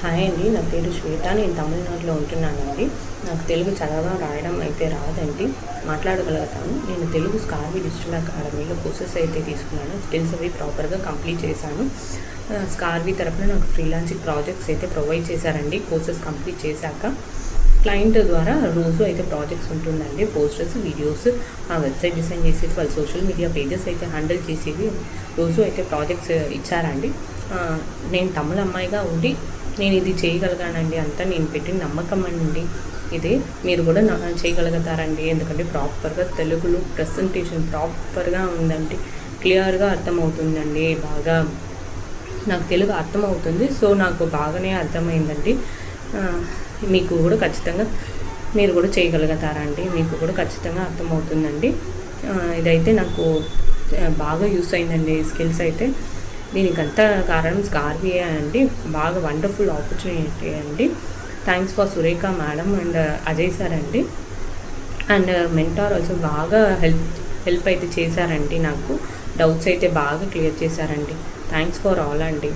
Hi అండి, నా పేరు శ్వేత. నేను తమిళనాడులో ఉంటున్నానండి. నాకు తెలుగు చదవడం రాయడం అయితే రాదండి, మాట్లాడగలుగుతాను. నేను తెలుగు స్కార్వి డిజిటల్ అకాడమీలో కోర్సెస్ అయితే తీసుకున్నాను. స్కిల్స్ అవి ప్రాపర్గా కంప్లీట్ చేశాను. స్కార్వి తరపున నాకు ఫ్రీలాన్సింగ్ ప్రాజెక్ట్స్ అయితే ప్రొవైడ్ చేశారండి. కోర్సెస్ కంప్లీట్ చేశాక క్లయింట్ ద్వారా రోజు అయితే ప్రాజెక్ట్స్ ఉంటుందండి. పోస్టర్స్, వీడియోస్, వెబ్సైట్ డిజైన్ చేసేది, వాళ్ళ సోషల్ మీడియా పేజెస్ అయితే హ్యాండిల్ చేసేది రోజు అయితే ప్రాజెక్ట్స్ ఇచ్చారండి. నేను తమిళ అమ్మాయిగా ఉండి నేను ఇది చేయగలిగానండి. అంతా నేను పెట్టిన నమ్మకం అండి ఇది. మీరు కూడా చేయగలుగుతారండి. ఎందుకంటే ప్రాపర్గా తెలుగులో ప్రెజెంటేషన్ ప్రాపర్గా ఉందండి, క్లియర్గా అర్థమవుతుందండి. బాగా నాకు తెలుగు అర్థమవుతుంది. సో నాకు బాగానే అర్థమైందండి. మీకు కూడా ఖచ్చితంగా మీరు కూడా చేయగలుగుతారండి. మీకు కూడా ఖచ్చితంగా అర్థమవుతుందండి. ఇదైతే నాకు బాగా యూస్ అయిందండి స్కిల్స్ అయితే. దీనికంతా కారణం స్కార్వియే అండి. బాగా వండర్ఫుల్ ఆపర్చునిటీ అండి. Thanks for Surekha madam and Ajay sir అండి. అండ్ మెంటార్ ఆల్సో బాగా హెల్ప్ అయితే చేశారండి. నాకు డౌట్స్ అయితే బాగా క్లియర్ చేశారండి. థ్యాంక్స్ ఫర్ ఆల్ అండి.